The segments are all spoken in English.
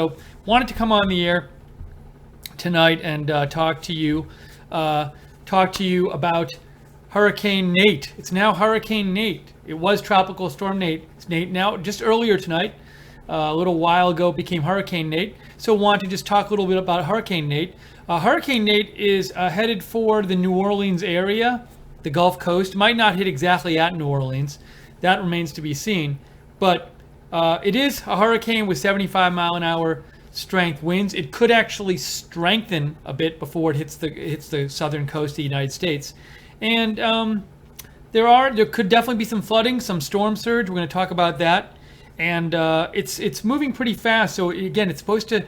So wanted to come on the air tonight and talk to you about Hurricane Nate. It's now Hurricane Nate. It was Tropical Storm Nate. It's Nate now. Just earlier tonight, a little while ago, became Hurricane Nate. So want to just talk a little bit about Hurricane Nate. Hurricane Nate is headed for the New Orleans area, the Gulf Coast. Might not hit exactly at New Orleans. That remains to be seen. But it is a hurricane with 75 mile an hour strength winds. It could actually strengthen a bit before it hits the southern coast of the United States. And there could definitely be some flooding, some storm surge. We're going to talk about that. And it's moving pretty fast. So again, it's supposed to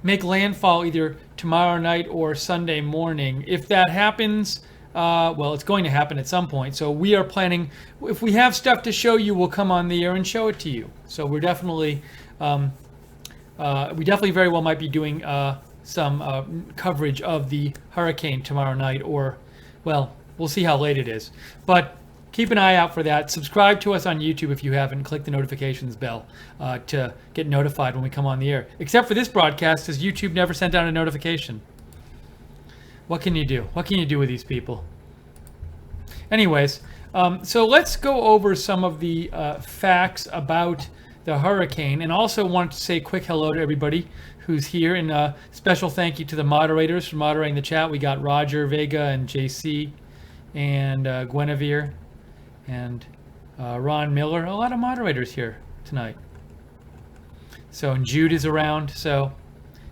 make landfall either tomorrow night or Sunday morning. If that happens, well, it's going to happen at some point. So we are planning, if we have stuff to show you, we'll come on the air and show it to you. So we're definitely, we definitely very well might be doing some coverage of the hurricane tomorrow night, or, well, we'll see how late it is. But keep an eye out for that. Subscribe to us on YouTube if you haven't. Click the notifications bell to get notified when we come on the air. Except for this broadcast, as YouTube never sent out a notification. What can you do? What can you do with these people? Anyways, so let's go over some of the facts about the hurricane, and also want to say a quick hello to everybody who's here, and a special thank you to the moderators for moderating the chat. We got Roger, Vega, and JC, and Guinevere, and Ron Miller. A lot of moderators here tonight. So, and Jude is around, so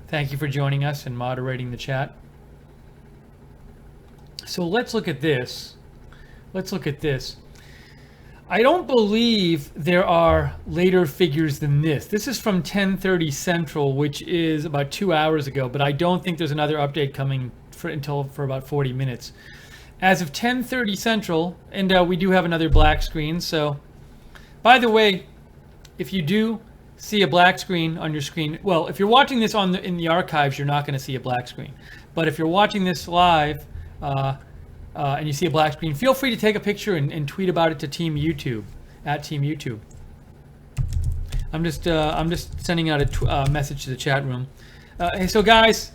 thank you for joining us and moderating the chat. So let's look at this. Let's look at this. I don't believe there are later figures than this. This is from 10:30 Central, which is about 2 hours ago, but I don't think there's another update coming for about 40 minutes. As of 10:30 Central, and we do have another black screen. So, by the way, if you do see a black screen on your screen, well, if you're watching this in the archives, you're not going to see a black screen. But if you're watching this live, and you see a black screen, feel free to take a picture and tweet about it to Team YouTube, at Team YouTube. I'm just sending out a message to the chat room. Hey, so guys,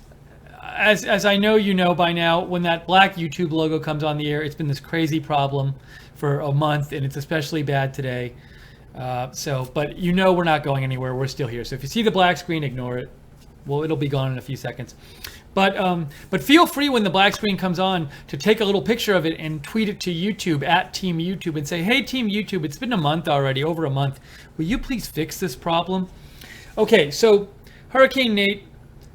as I know you know by now, when that black YouTube logo comes on the air, it's been this crazy problem for a month, and it's especially bad today. But you know we're not going anywhere. We're still here. So if you see the black screen, ignore it. Well, it'll be gone in a few seconds. But feel free when the black screen comes on to take a little picture of it and tweet it to YouTube, at Team YouTube, and say, hey, Team YouTube, it's been a month already, over a month. Will you please fix this problem? Okay, so Hurricane Nate,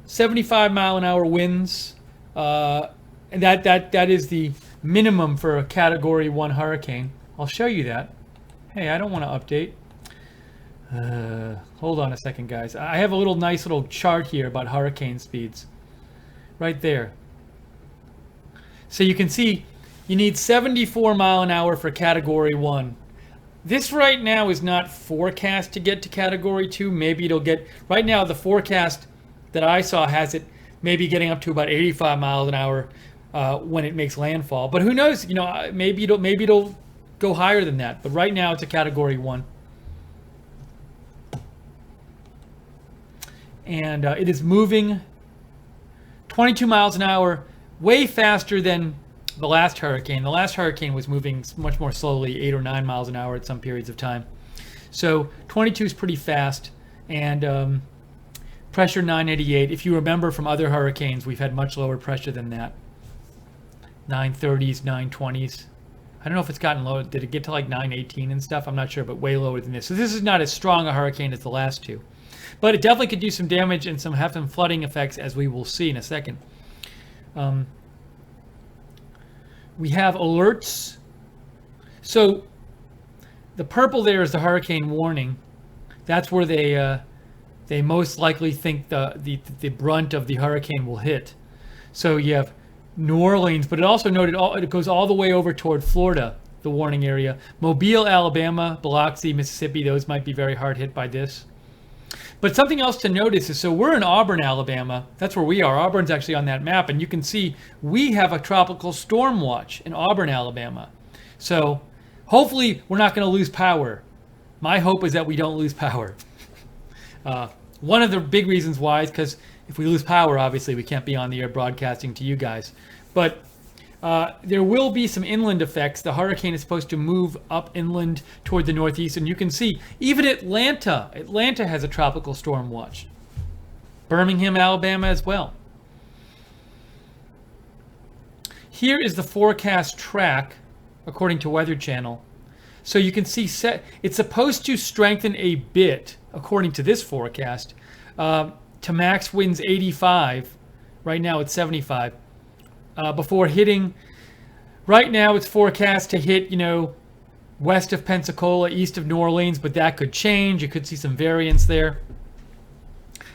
75 mile an hour winds. And that is the minimum for a Category 1 hurricane. I'll show you that. Hey, I don't want to update. Hold on a second, guys. I have a nice little chart here about hurricane speeds. Right there. So you can see you need 74 mile an hour for Category 1. This right now is not forecast to get to Category 2. Maybe it'll get, right now the forecast that I saw has it maybe getting up to about 85 miles an hour when it makes landfall. But who knows, you know, maybe it'll go higher than that. But right now it's a Category 1. And it is moving 22 miles an hour, way faster than the last hurricane. The last hurricane was moving much more slowly, 8 or 9 miles an hour at some periods of time. So 22 is pretty fast, and pressure 988. If you remember from other hurricanes, we've had much lower pressure than that. 930s, 920s. I don't know if it's gotten low. Did it get to like 918 and stuff? I'm not sure, but way lower than this. So this is not as strong a hurricane as the last two. But it definitely could do some damage and have some flooding effects, as we will see in a second. We have alerts. So the purple there is the hurricane warning. That's where they most likely think the brunt of the hurricane will hit. So you have New Orleans, but it also noted it goes all the way over toward Florida, the warning area. Mobile, Alabama, Biloxi, Mississippi, those might be very hard hit by this. But something else to notice is, so we're in Auburn, Alabama. That's where we are. Auburn's actually on that map, and you can see we have a tropical storm watch in Auburn, Alabama. So hopefully we're not going to lose power. My hope is that we don't lose power. One of the big reasons why is because if we lose power, obviously we can't be on the air broadcasting to you guys. But there will be some inland effects. The hurricane is supposed to move up inland toward the northeast, and you can see even Atlanta has a tropical storm watch. Birmingham, Alabama as well. Here is the forecast track according to Weather Channel. So you can see it's supposed to strengthen a bit according to this forecast to max winds 85. Right now it's 75. Before hitting, right now it's forecast to hit, west of Pensacola, east of New Orleans, but that could change. You could see some variance there.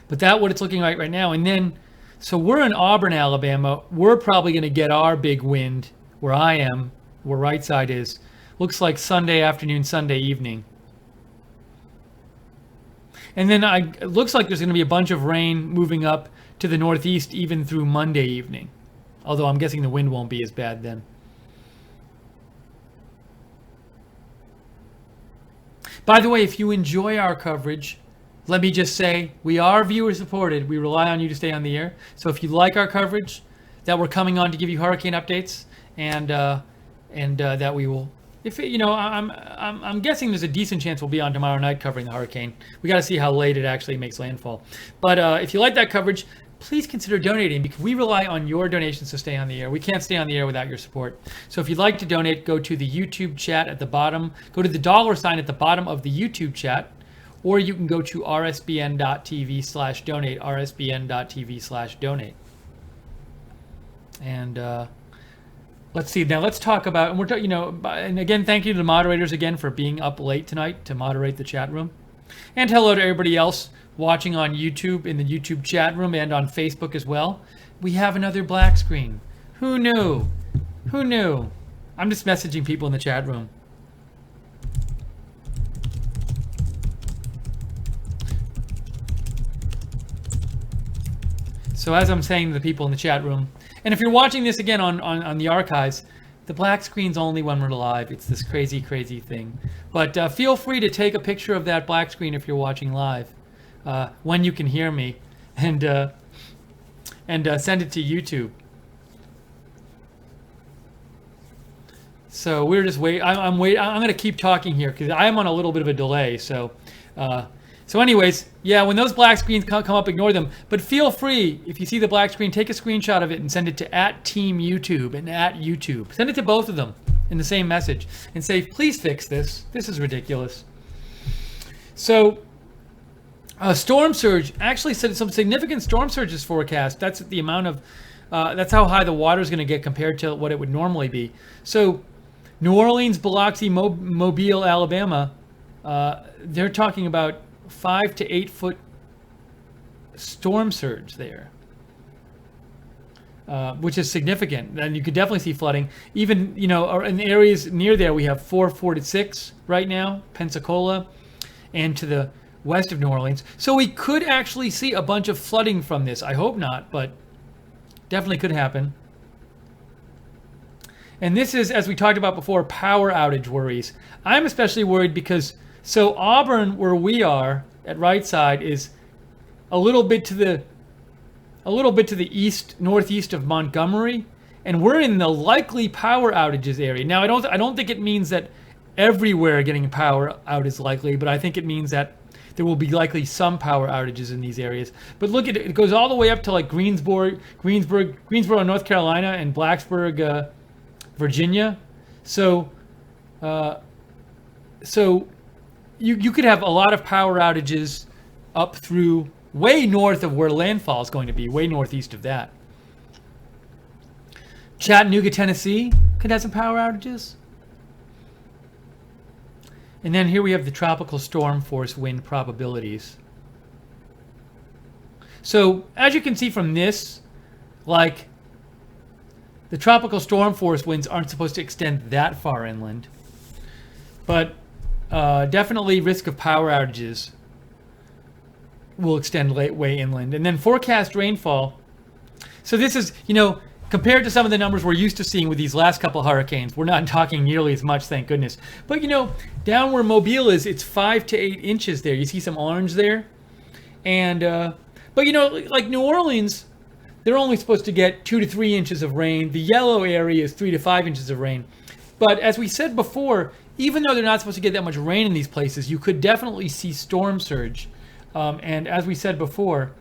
But that's what it's looking like right now. And then, so we're in Auburn, Alabama. We're probably going to get our big wind where I am, where right side is. Looks like Sunday afternoon, Sunday evening. And then it looks like there's going to be a bunch of rain moving up to the northeast even through Monday evening. Although I'm guessing the wind won't be as bad then. By the way, if you enjoy our coverage, let me just say, we are viewer supported. We rely on you to stay on the air. So if you like our coverage, that we're coming on to give you hurricane updates, and that we will, I'm guessing there's a decent chance we'll be on tomorrow night covering the hurricane. We got to see how late it actually makes landfall. But if you like that coverage, please consider donating, because we rely on your donations to stay on the air. We can't stay on the air without your support. So if you'd like to donate, go to the YouTube chat at the bottom. Go to the $ at the bottom of the YouTube chat. Or you can go to rsbn.tv/donate, rsbn.tv/donate. And let's see. Now let's talk about, and we're talking, and again, thank you to the moderators again for being up late tonight to moderate the chat room. And hello to everybody else watching on YouTube, in the YouTube chat room, and on Facebook as well. We have another black screen. Who knew? Who knew? I'm just messaging people in the chat room. So as I'm saying to the people in the chat room, and if you're watching this again on the archives, the black screen's only when we're live. It's this crazy, crazy thing. But feel free to take a picture of that black screen if you're watching live, when you can hear me, and send it to YouTube. So we're just wait. I'm going to keep talking here because I am on a little bit of a delay. So anyways, yeah, when those black screens come up, ignore them. But feel free, if you see the black screen, take a screenshot of it and send it to @TeamYouTube and @YouTube. Send it to both of them in the same message and say, please fix this. This is ridiculous. So storm surge, actually said some significant storm surges forecast. That's the amount of, that's how high the water is going to get compared to what it would normally be. So New Orleans, Biloxi, Mobile, Alabama, they're talking about 5 to 8 foot storm surge there, which is significant. And you could definitely see flooding. Even, in the areas near there, we have 4 to 6 right now, Pensacola, and to the west of New Orleans. So we could actually see a bunch of flooding from this. I hope not, but definitely could happen. And this is, as we talked about before, power outage worries. I'm especially worried because, so Auburn, where we are at right side, is a little bit to the east, northeast of Montgomery, and we're in the likely power outages area. Now, I don't think it means that everywhere getting power out is likely, but I think it means that there will be likely some power outages in these areas. But look at it; it goes all the way up to like Greensboro, North Carolina, and Blacksburg, Virginia. So you could have a lot of power outages up through way north of where landfall is going to be, way northeast of that. Chattanooga, Tennessee could have some power outages. And then here we have the tropical storm force wind probabilities. So as you can see from this, like, the tropical storm force winds aren't supposed to extend that far inland. But definitely risk of power outages will extend way inland. And then forecast rainfall. So this is, compared to some of the numbers we're used to seeing with these last couple hurricanes, we're not talking nearly as much, thank goodness. But down where Mobile is, it's 5 to 8 inches there. You see some orange there? And but like New Orleans, they're only supposed to get 2 to 3 inches of rain. The yellow area is 3 to 5 inches of rain. But as we said before, even though they're not supposed to get that much rain in these places, you could definitely see storm surge. And as we said before,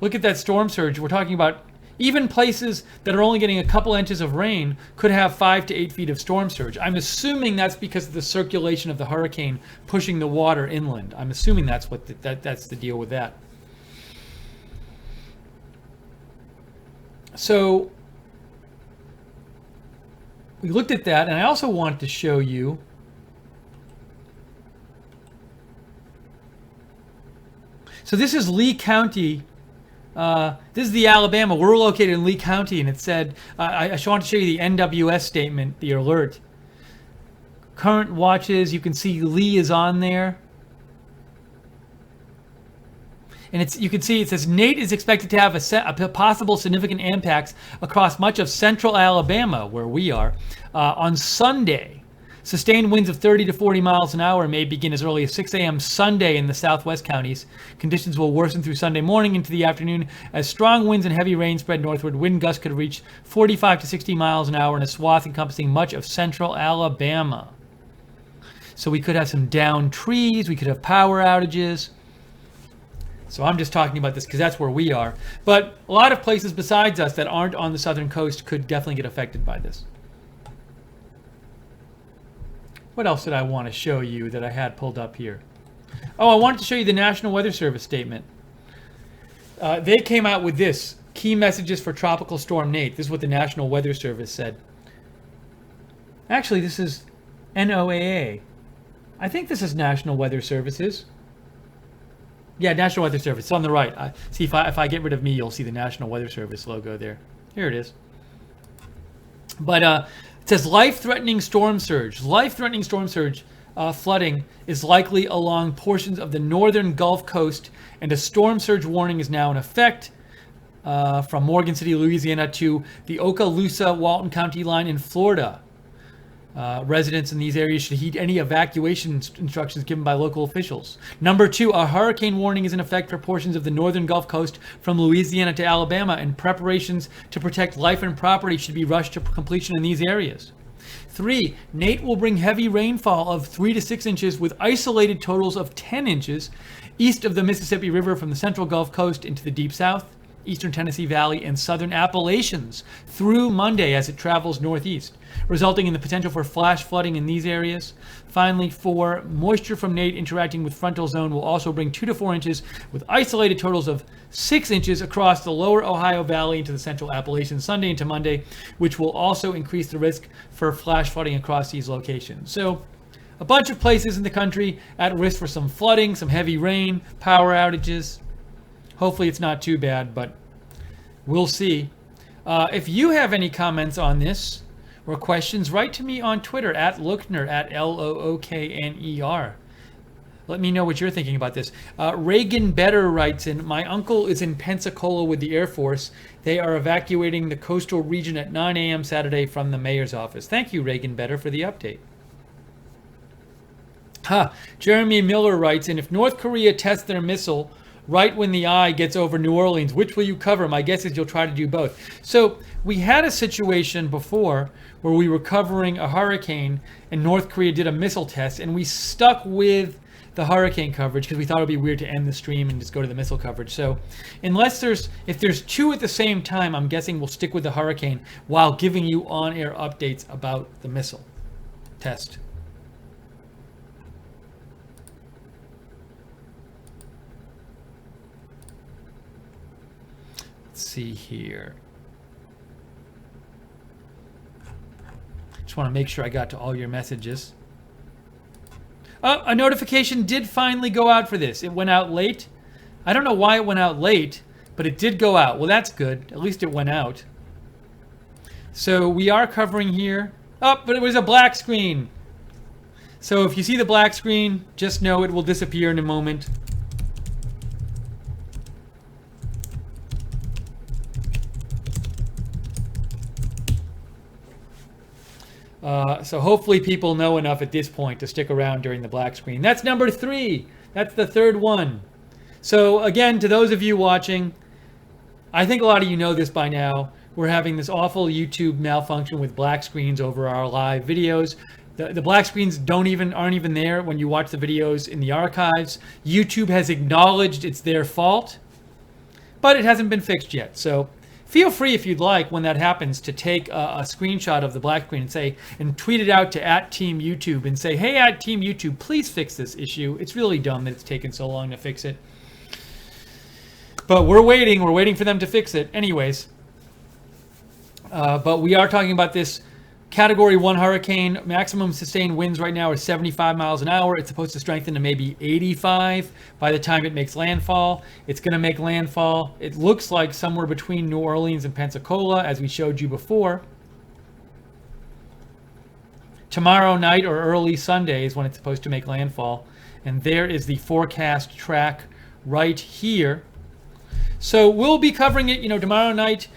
look at that storm surge. We're talking about even places that are only getting a couple inches of rain could have 5 to 8 feet of storm surge. I'm assuming that's because of the circulation of the hurricane pushing the water inland. I'm assuming that's what that's the deal with that. So we looked at that, and I also wanted to show you so this is Lee County. This is the Alabama. We're located in Lee County, and it said, I just want to show you the NWS statement, the alert. Current watches, you can see Lee is on there. And you can see it says Nate is expected to have a possible significant impacts across much of central Alabama, where we are, on Sunday. Sustained winds of 30 to 40 miles an hour may begin as early as 6 a.m. Sunday in the southwest counties. Conditions will worsen through Sunday morning into the afternoon as strong winds and heavy rain spread northward. Wind gusts could reach 45 to 60 miles an hour in a swath encompassing much of central Alabama. So we could have some downed trees. We could have power outages. So I'm just talking about this because that's where we are. But a lot of places besides us that aren't on the southern coast could definitely get affected by this. What else did I want to show you that I had pulled up here? Oh, I wanted to show you the National Weather Service statement. They came out with this, key messages for Tropical Storm Nate. This is what the National Weather Service said. Actually, this is NOAA. I think this is National Weather Services. Yeah, National Weather Service. It's on the right. See, if I get rid of me, you'll see the National Weather Service logo there. Here it is. But it says life-threatening storm surge. Life-threatening storm surge flooding is likely along portions of the northern Gulf Coast, and a storm surge warning is now in effect from Morgan City, Louisiana to the Okaloosa-Walton County line in Florida. Residents in these areas should heed any evacuation instructions given by local officials. Number 2, a hurricane warning is in effect for portions of the northern Gulf Coast from Louisiana to Alabama, and preparations to protect life and property should be rushed to completion in these areas. 3, Nate will bring heavy rainfall of 3 to 6 inches with isolated totals of 10 inches east of the Mississippi River from the central Gulf Coast into the deep south, eastern Tennessee Valley, and southern Appalachians through Monday as it travels northeast, resulting in the potential for flash flooding in these areas. Finally, 4, moisture from Nate interacting with frontal zone will also bring 2 to 4 inches with isolated totals of 6 inches across the lower Ohio Valley into the central Appalachians Sunday into Monday, which will also increase the risk for flash flooding across these locations. So a bunch of places in the country at risk for some flooding, some heavy rain, power outages. Hopefully it's not too bad, but we'll see. If you have any comments on this or questions, write to me on Twitter at Lookner, at Lookner. Let me know what you're thinking about this. Reagan Better writes in, my uncle is in Pensacola with the Air Force. They are evacuating the coastal region at 9 a.m. Saturday from the mayor's office. Thank you, Reagan Better, for the update. Jeremy Miller writes in, if North Korea tests their missile right when the eye gets over New Orleans, which will you cover? My guess is you'll try to do both. So we had a situation before where we were covering a hurricane and North Korea did a missile test, and we stuck with the hurricane coverage because we thought it would be weird to end the stream and just go to the missile coverage. So if there's 2 at the same time, I'm guessing we'll stick with the hurricane while giving you on-air updates about the missile test. See here. Just want to make sure I got to all your messages. A notification did finally go out for this. It went out late. I don't know why it went out late, but it did go out. Well, that's good. At least it went out. So we are covering here. Oh, but it was a black screen. So if you see the black screen, just know it will disappear in a moment. So hopefully people know enough at this point to stick around during the black screen. That's number 3. That's the third one. So again, to those of you watching, I think a lot of you know this by now. We're having this awful YouTube malfunction with black screens over our live videos. The black screens aren't even there when you watch the videos in the archives. YouTube has acknowledged it's their fault, but it hasn't been fixed yet. So feel free, if you'd like, when that happens, to take a screenshot of the black screen and tweet it out to @TeamYouTube and say, hey, @TeamYouTube, please fix this issue. It's really dumb that it's taken so long to fix it. But we're waiting for them to fix it. Anyways, but we are talking about this Category 1 hurricane. Maximum sustained winds right now are 75 miles an hour. It's supposed to strengthen to maybe 85 by the time it makes landfall. It's going to make landfall, it looks like, somewhere between New Orleans and Pensacola, as we showed you before. Tomorrow night or early Sunday is when it's supposed to make landfall. And there is the forecast track right here. So we'll be covering it, tomorrow night.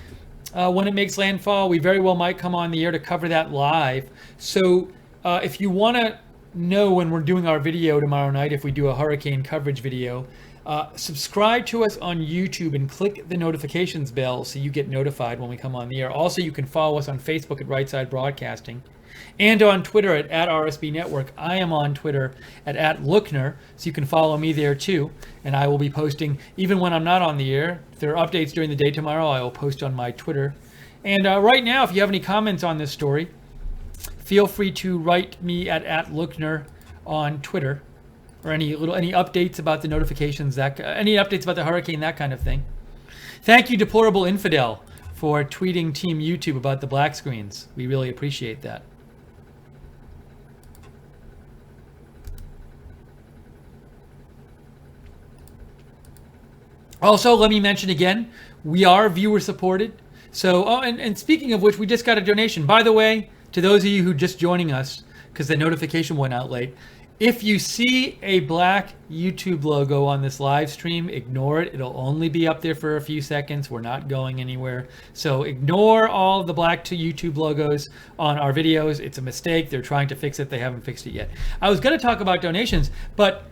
When it makes landfall, we very well might come on the air to cover that live. So if you want to know when we're doing our video tomorrow night, if we do a hurricane coverage video, subscribe to us on YouTube and click the notifications bell so you get notified when we come on the air. Also, you can follow us on Facebook at Right Side Broadcasting and on Twitter at @RSB Network. I am on Twitter at @Lookner, so you can follow me there too. And I will be posting, even when I'm not on the air, if there are updates during the day tomorrow, I will post on my Twitter. And right now, if you have any comments on this story, feel free to write me at @Lookner on Twitter, or any updates about the notifications, any updates about the hurricane, that kind of thing. Thank you, Deplorable Infidel, for tweeting Team YouTube about the black screens. We really appreciate that. Also, let me mention again, we are viewer supported. So, and speaking of which, we just got a donation. By the way, to those of you who are just joining us, because the notification went out late, if you see a black YouTube logo on this live stream, ignore it. It'll only be up there for a few seconds. We're not going anywhere. So ignore all the black YouTube logos on our videos. It's a mistake. They're trying to fix it. They haven't fixed it yet. I was going to talk about donations, but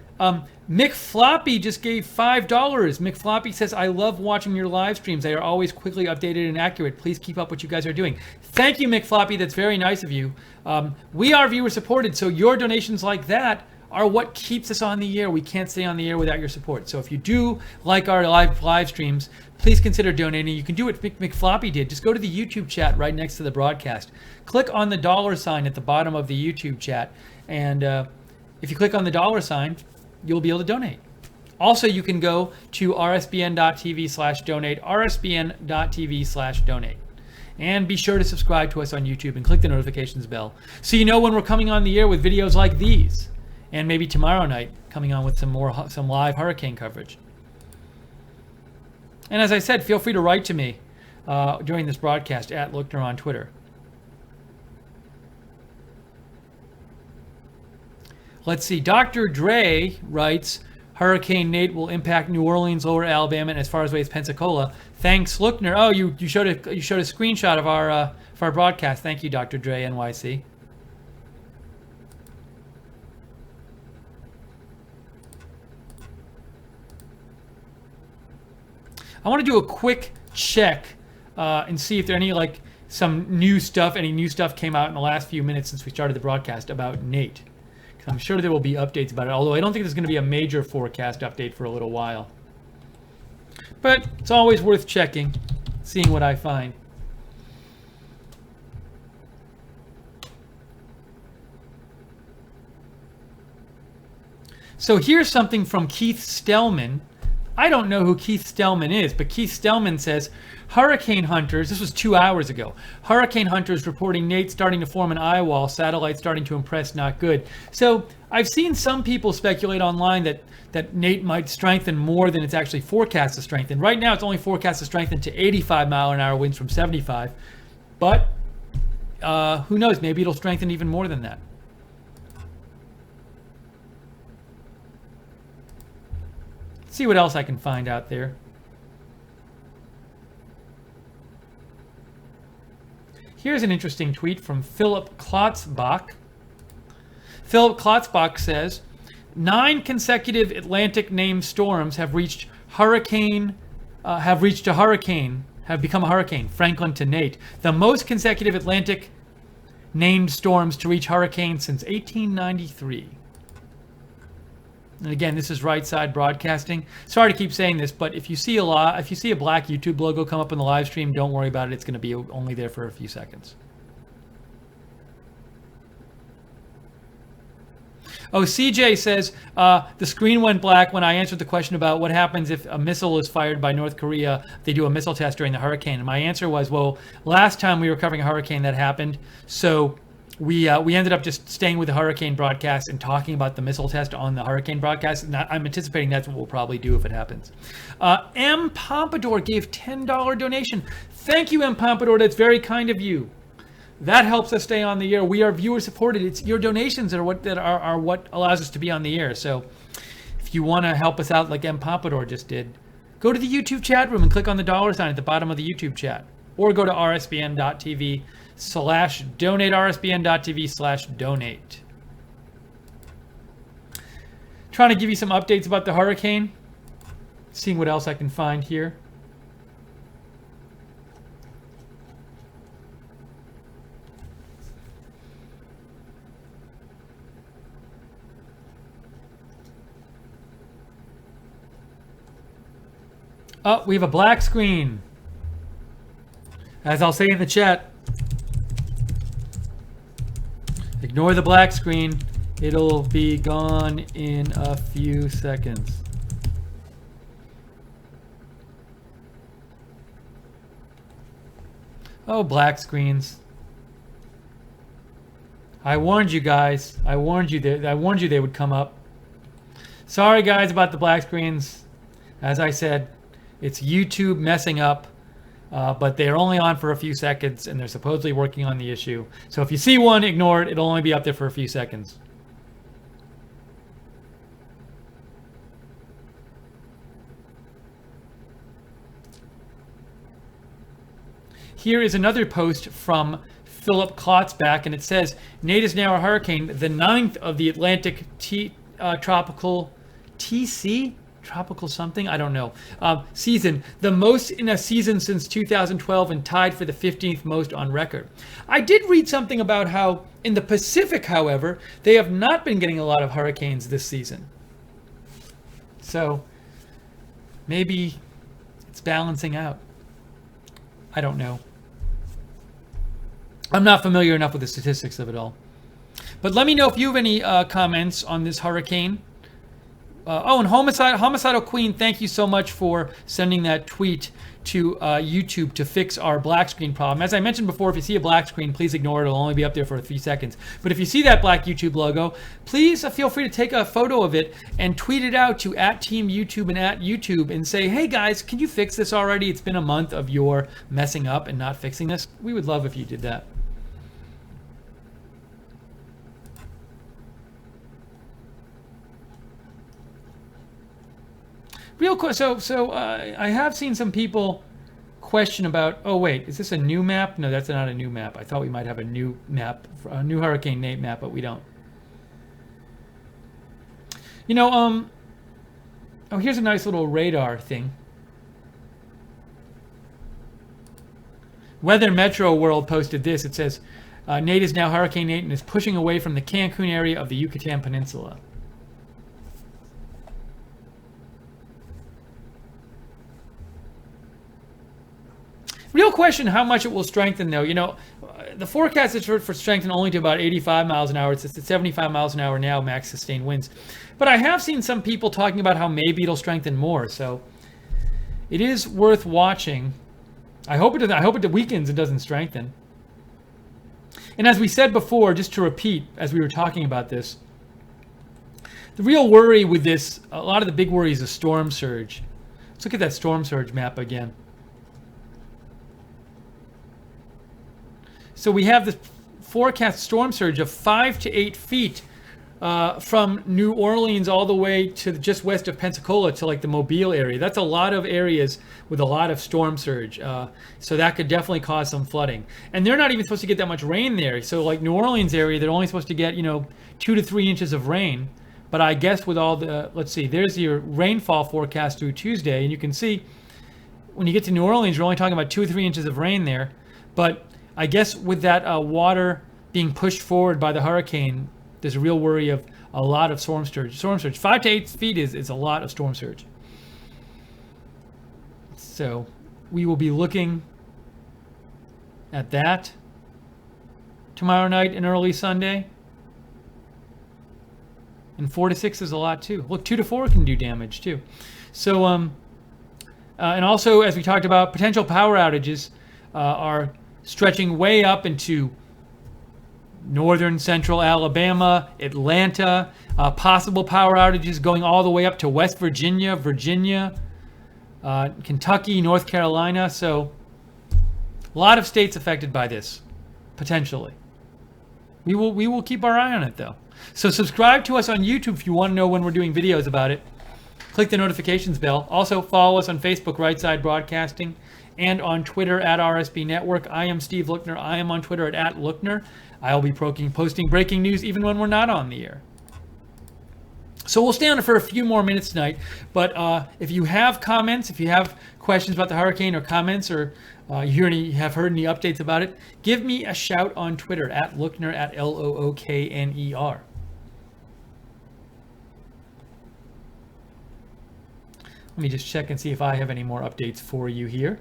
Mick Floppy just gave $5. Mick Floppy says, I love watching your live streams. They are always quickly updated and accurate. Please keep up what you guys are doing. Thank you, Mick Floppy. That's very nice of you. We are viewer supported, so your donations like that are what keeps us on the air. We can't stay on the air without your support. So if you do like our live streams, please consider donating. You can do what Mick Floppy did. Just go to the YouTube chat right next to the broadcast. Click on the $ at the bottom of the YouTube chat. And if you click on the $, you'll be able to donate. Also, you can go to rsbn.tv/donate, rsbn.tv/donate. And be sure to subscribe to us on YouTube and click the notifications bell so you know when we're coming on the air with videos like these. And maybe tomorrow night, coming on with some live hurricane coverage. And as I said, feel free to write to me during this broadcast at Lookner on Twitter. Let's see. Dr. Dre writes, Hurricane Nate will impact New Orleans, Lower Alabama, and as far away as Pensacola. Thanks, Lookner. Oh, you showed a screenshot of our broadcast. Thank you, Dr. Dre NYC. I want to do a quick check and see if there are any some new stuff. Any new stuff came out in the last few minutes since we started the broadcast about Nate. I'm sure there will be updates about it, although I don't think there's going to be a major forecast update for a little while. But it's always worth checking, seeing what I find. So here's something from Keith Stellman. I don't know who Keith Stellman is, but Keith Stellman says, hurricane hunters, this was 2 hours ago, hurricane hunters reporting Nate starting to form an eye wall, satellites starting to impress, not good. So I've seen some people speculate online that Nate might strengthen more than it's actually forecast to strengthen. Right now it's only forecast to strengthen to 85 mile an hour winds from 75, but who knows, maybe it'll strengthen even more than that. See what else I can find out there. Here's an interesting tweet from Philip Klotzbach. Philip Klotzbach says, 9 consecutive Atlantic named storms have reached have become a hurricane. Franklin to Nate. The most consecutive Atlantic named storms to reach hurricane since 1893. And again, this is Right Side Broadcasting. Sorry to keep saying this, but if you see a black YouTube logo come up in the live stream, don't worry about it. It's going to be only there for a few seconds. Oh, CJ says, the screen went black when I answered the question about what happens if a missile is fired by North Korea. They do a missile test during the hurricane. And my answer was, well, last time we were covering a hurricane that happened, so we ended up just staying with the hurricane broadcast and talking about the missile test on the hurricane broadcast. And I'm anticipating that's what we'll probably do if it happens. M. Pompadour gave $10 donation. Thank you, M. Pompadour. That's very kind of you. That helps us stay on the air. We are viewer supported. It's your donations that are what allows us to be on the air. So if you want to help us out like M. Pompadour just did, go to the YouTube chat room and click on the $ sign at the bottom of the YouTube chat. Or go to rsbn.tv/donate, rsbn.tv/donate. Trying to give you some updates about the hurricane. Seeing what else I can find here. Oh, we have a black screen. As I'll say in the chat, ignore the black screen. It'll be gone in a few seconds. Oh, black screens. I warned you guys. I warned you they would come up. Sorry guys about the black screens. As I said, it's YouTube messing up, but they're only on for a few seconds, and they're supposedly working on the issue. So if you see one, ignore it. It'll only be up there for a few seconds. Here is another post from Philip Klotzbach, and it says, Nate is now a hurricane, the 9th of the Atlantic tropical TC? Tropical something, I don't know, season, the most in a season since 2012 and tied for the 15th most on record. I did read something about how in the Pacific, however, they have not been getting a lot of hurricanes this season. So maybe it's balancing out. I don't know. I'm not familiar enough with the statistics of it all. But let me know if you have any comments on this hurricane. And Homicidal Queen, thank you so much for sending that tweet to YouTube to fix our black screen problem. As I mentioned before, if you see a black screen, please ignore it. It'll only be up there for a few seconds. But if you see that black YouTube logo, please feel free to take a photo of it and tweet it out to @TeamYouTube and @YouTube and say, hey guys, can you fix this already? It's been a month of your messing up and not fixing this. We would love if you did that. Real quick, so I have seen some people question about, oh wait, is this a new map? No, that's not a new map. I thought we might have a new map, a new Hurricane Nate map, but we don't. You know, oh, here's a nice little radar thing. Weather Metro World posted this. It says, Nate is now Hurricane Nate and is pushing away from the Cancun area of the Yucatan Peninsula. Real question, how much it will strengthen, though. You know, the forecast is for strengthen only to about 85 miles an hour. It's at 75 miles an hour now, max sustained winds. But I have seen some people talking about how maybe it'll strengthen more. So it is worth watching. I hope it weakens and doesn't strengthen. And as we said before, just to repeat, as we were talking about this, the real worry with this, a lot of the big worry is a storm surge. Let's look at that storm surge map again. So we have the forecast storm surge of 5 to 8 feet from New Orleans all the way to just west of Pensacola to like the Mobile area. That's a lot of areas with a lot of storm surge. So that could definitely cause some flooding. And they're not even supposed to get that much rain there. So like New Orleans area, they're only supposed to get, 2 to 3 inches of rain, But I guess with all the, let's see, there's your rainfall forecast through Tuesday, and you can see when you get to New Orleans, you're only talking about 2 or 3 inches of rain there. But I guess with that water being pushed forward by the hurricane, there's a real worry of a lot of storm surge. 5 to 8 feet is a lot of storm surge. So we will be looking at that tomorrow night and early Sunday. And 4 to 6 is a lot too. Look, 2 to 4 can do damage too. So, and also, as we talked about, potential power outages are stretching way up into northern central Alabama, Atlanta, possible power outages going all the way up to West Virginia, Kentucky, North Carolina. So a lot of states affected by this, potentially. We will keep our eye on it though. So subscribe to us on YouTube if you want to know when we're doing videos about it. Click the notifications bell. Also follow us on Facebook, Right Side Broadcasting, and on Twitter at RSB Network. I am Steve Lookner. I am on Twitter at Lookner. I'll be posting breaking news even when we're not on the air. So we'll stay on it for a few more minutes tonight. But if you have comments, if you have questions about the hurricane or comments, or you have heard any updates about it, give me a shout on Twitter at Lookner, at Lookner. Let me just check and see if I have any more updates for you here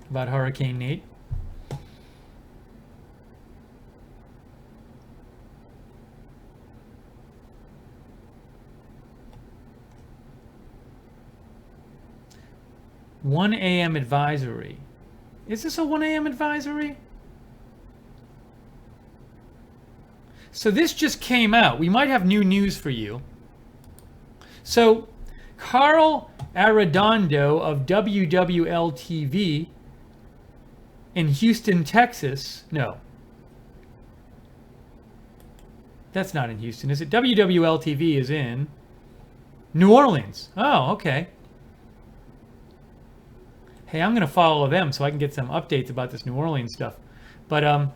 about Hurricane Nate. "1 a.m. advisory." Is this a 1 a.m. advisory? So this just came out. We might have new news for you. So Carl Arredondo of WWL-TV in Houston, Texas. No. That's not in Houston, is it? WWL-TV is in New Orleans. Oh, okay. Hey, I'm going to follow them so I can get some updates about this New Orleans stuff. But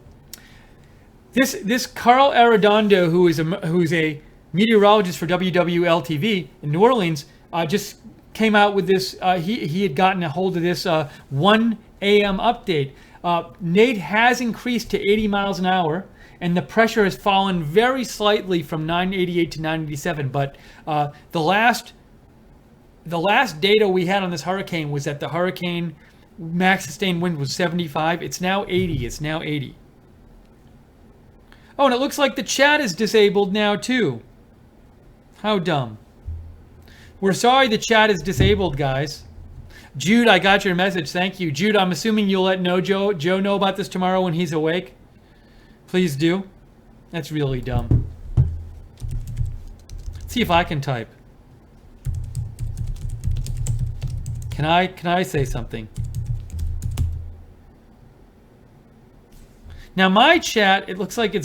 this Carl Arredondo, who's a meteorologist for WWL-TV in New Orleans, just came out with this. He had gotten a hold of this 1 a.m. update. Nate has increased to 80 miles an hour, and the pressure has fallen very slightly from 988 to 987. But the last data we had on this hurricane was that the hurricane max sustained wind was 75. It's now 80. It's now 80. Oh, and it looks like the chat is disabled now too. How dumb. We're sorry the chat is disabled, guys. Jude, I got your message. Thank you. Jude, I'm assuming you'll let Joe know about this tomorrow when he's awake. Please do. That's really dumb. Let's see if I can type. Can I say something? Now my chat, it looks like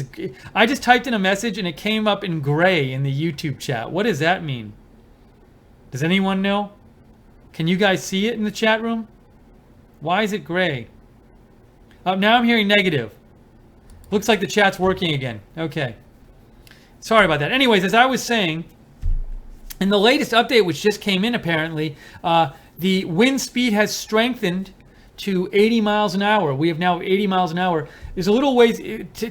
I just typed in a message and it came up in gray in the YouTube chat. What does that mean? Does anyone know? Can you guys see it in the chat room? Why is it gray? Now I'm hearing negative. Looks like the chat's working again. Okay. Sorry about that. Anyways, as I was saying, in the latest update, which just came in apparently, the wind speed has strengthened to 80 miles an hour. We have now 80 miles an hour. There's a little ways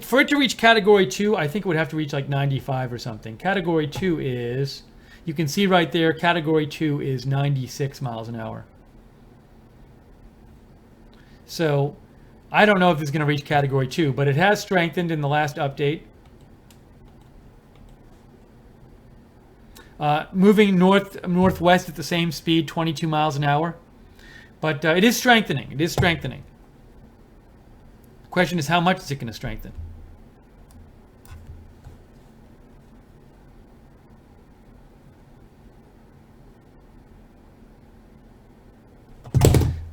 for it to reach Category 2. I think it would have to reach like 95 or something. Category 2 is, you can see right there, Category 2 is 96 miles an hour. So I don't know if it's going to reach Category 2, but it has strengthened in the last update. Moving northwest at the same speed, 22 miles an hour. But it is strengthening. It is strengthening. The question is, how much is it going to strengthen?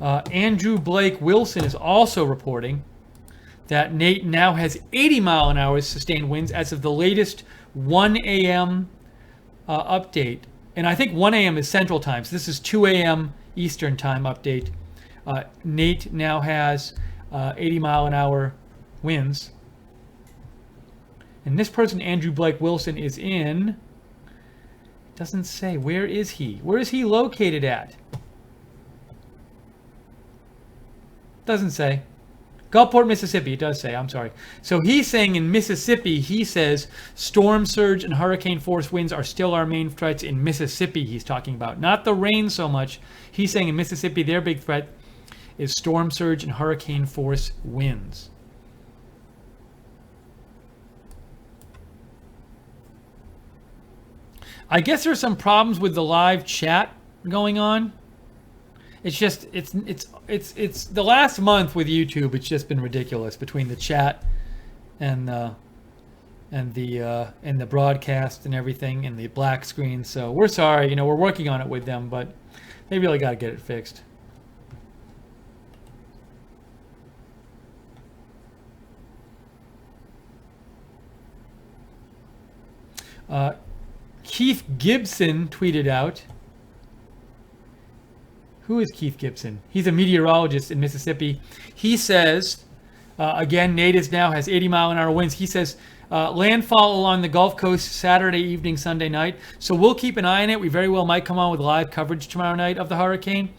Andrew Blake Wilson is also reporting that Nate now has 80 mile an hour sustained winds as of the latest 1 a.m. Update. And I think 1 a.m. is Central Time, so this is 2 a.m. Eastern Time update. Nate now has 80 mile an hour winds. And this person, Andrew Blake Wilson, is in... Doesn't say. Where is he? Where is he located at? Doesn't say. Gulfport, Mississippi. It does say. I'm sorry. So he's saying in Mississippi, he says storm surge and hurricane force winds are still our main threats in Mississippi. He's talking about not the rain so much. He's saying in Mississippi, their big threat is storm surge and hurricane force winds. I guess there's some problems with the live chat going on. It's just it's the last month with YouTube. It's just been ridiculous between the chat and the broadcast and everything and the black screen. So we're sorry. You know, we're working on it with them, but they really got to get it fixed. Keith Gibson tweeted out. Who is Keith Gibson? He's a meteorologist in Mississippi. He says, again, natives now has 80-mile-an-hour winds. He says landfall along the Gulf Coast Saturday evening, Sunday night. So we'll keep an eye on it. We very well might come on with live coverage tomorrow night of the hurricane.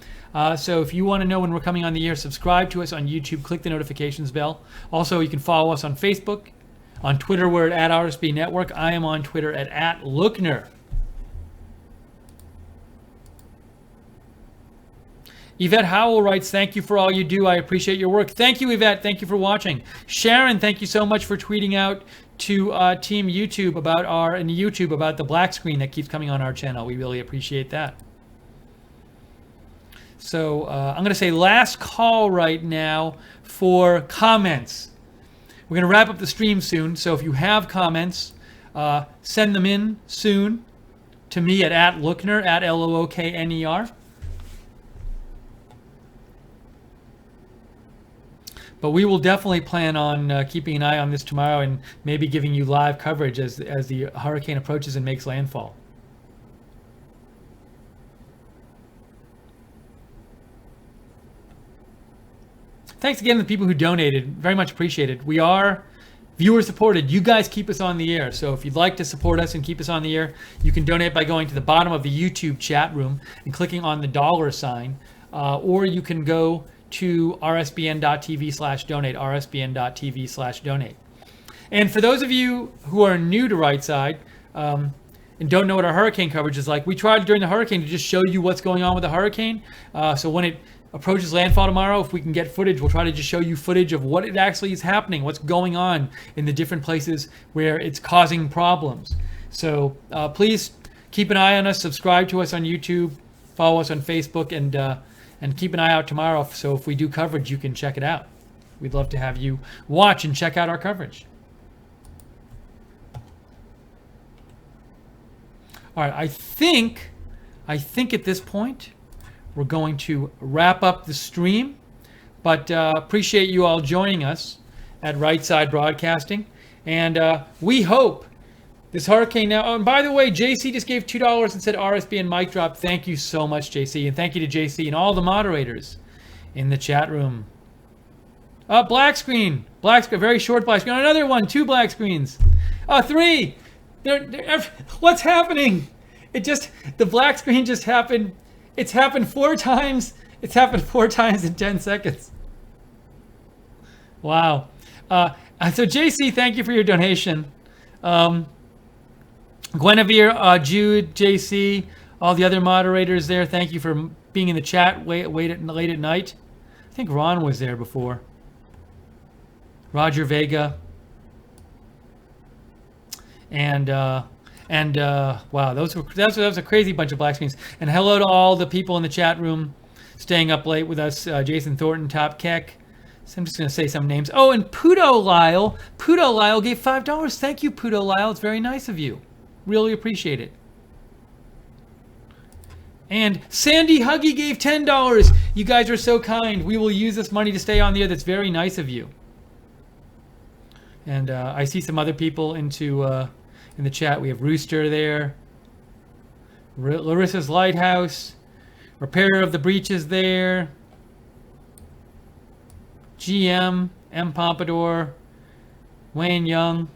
So if you want to know when we're coming on the air, subscribe to us on YouTube. Click the notifications bell. Also, you can follow us on Facebook. On Twitter, we're at RSB Network. I am on Twitter at Lookner. Yvette Howell writes, thank you for all you do. I appreciate your work. Thank you, Yvette. Thank you for watching. Sharon, thank you so much for tweeting out to Team YouTube about the black screen that keeps coming on our channel. We really appreciate that. So I'm going to say last call right now for comments. We're going to wrap up the stream soon. So if you have comments, send them in soon to me at Lookner, at Lookner. But we will definitely plan on keeping an eye on this tomorrow and maybe giving you live coverage as the hurricane approaches and makes landfall. Thanks again to the people who donated. Very much appreciated. We are viewer supported. You guys keep us on the air. So if you'd like to support us and keep us on the air, you can donate by going to the bottom of the YouTube chat room and clicking on the dollar sign. Or you can go to rsbn.tv/donate, rsbn.tv/donate. And for those of you who are new to Right Side and don't know what our hurricane coverage is like, we tried during the hurricane to just show you what's going on with the hurricane. So when it approaches landfall tomorrow, if we can get footage, we'll try to just show you footage of what it actually is happening, what's going on in the different places where it's causing problems. So please keep an eye on us, subscribe to us on YouTube, follow us on Facebook, and keep an eye out tomorrow. So if we do coverage, you can check it out. We'd love to have you watch and check out our coverage. All right, I think at this point, we're going to wrap up the stream, but appreciate you all joining us at Right Side Broadcasting. And we hope this hurricane now, oh, and by the way, JC just gave $2 and said RSBN mic drop. Thank you so much, JC. And thank you to JC and all the moderators in the chat room. Black screen, very short black screen. Another one, 2 black screens. 3. What's happening? The black screen just happened. It's happened 4 times. It's happened 4 times in 10 seconds. Wow. So JC, thank you for your donation. Guinevere, Jude, JC, all the other moderators there, thank you for being in the chat late at night. I think Ron was there before. Roger Vega. And wow, that was a crazy bunch of black screens. And hello to all the people in the chat room staying up late with us. Jason Thornton, Top Keck. So I'm just going to say some names. Oh, and Puto Lyle. Puto Lyle gave $5. Thank you, Puto Lyle. It's very nice of you. Really appreciate it. And Sandy Huggy gave $10. You guys are so kind. We will use this money to stay on the air. That's very nice of you. And I see some other people in the chat. We have Rooster there. Larissa's Lighthouse. Repair of the Breaches there. GM, M. Pompadour, Wayne Young.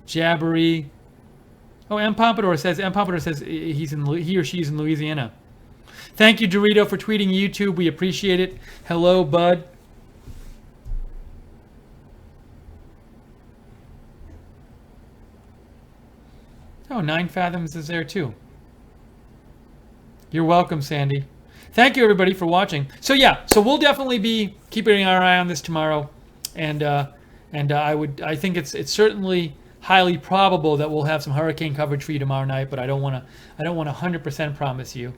Jabbery. Oh, M. Pompadour says he or she is in Louisiana. Thank you, Dorito, for tweeting YouTube. We appreciate it. Hello, bud. Oh, 9 Fathoms is there too. You're welcome, Sandy. Thank you, everybody, for watching. So yeah, so we'll definitely be keeping our eye on this tomorrow, and I think it's certainly highly probable that we'll have some hurricane coverage for you tomorrow night. But I don't want to 100% promise you.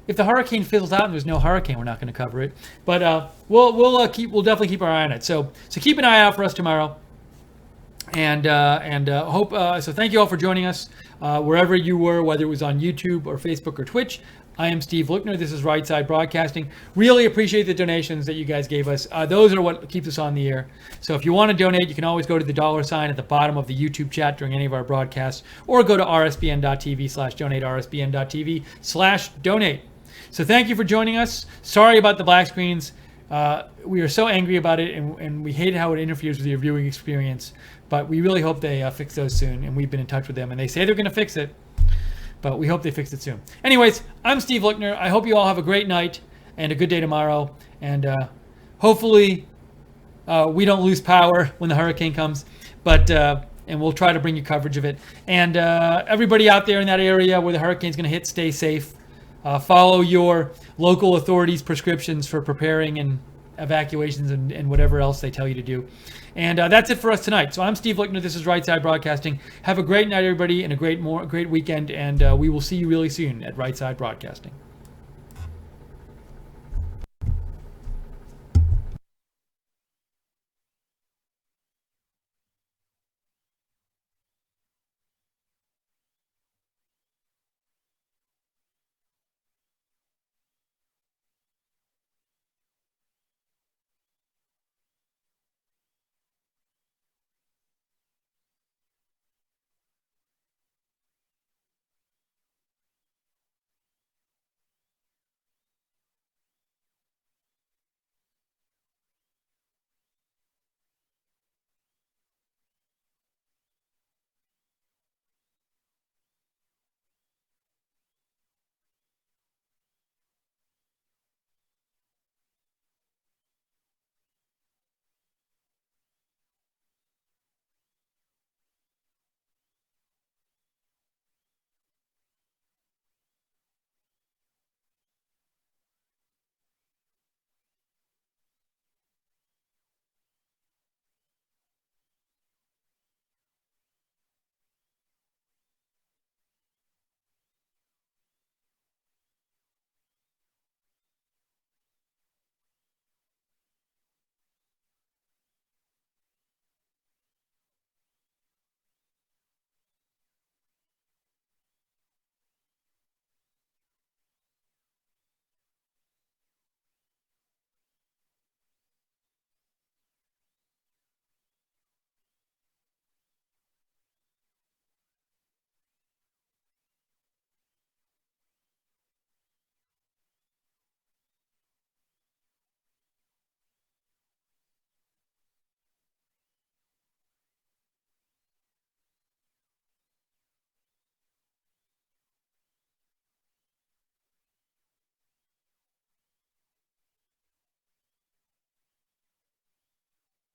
If the hurricane fizzles out and there's no hurricane, we're not going to cover it. But we'll definitely keep our eye on it. So keep an eye out for us tomorrow. And hope so. Thank you all for joining us wherever you were, whether it was on YouTube or Facebook or Twitch. I am Steve Lookner. This is Right Side Broadcasting. Really appreciate the donations that you guys gave us. Those are what keeps us on the air. So if you want to donate, you can always go to the $ at the bottom of the YouTube chat during any of our broadcasts, or go to rsbn.tv/donate, rsbn.tv/donate. So thank you for joining us. Sorry about the black screens. We are so angry about it, and we hate how it interferes with your viewing experience. But we really hope they fix those soon, and we've been in touch with them, and they say they're going to fix it. But we hope they fix it soon. Anyways, I'm Steve Lookner. I hope you all have a great night and a good day tomorrow. And hopefully we don't lose power when the hurricane comes. But and we'll try to bring you coverage of it. And everybody out there in that area where the hurricane's going to hit, stay safe. Follow your local authorities' prescriptions for preparing and evacuations and whatever else they tell you to do. And that's it for us tonight. So I'm Steve Lookner. This is Right Side Broadcasting. Have a great night, everybody, and a great weekend. And we will see you really soon at Right Side Broadcasting.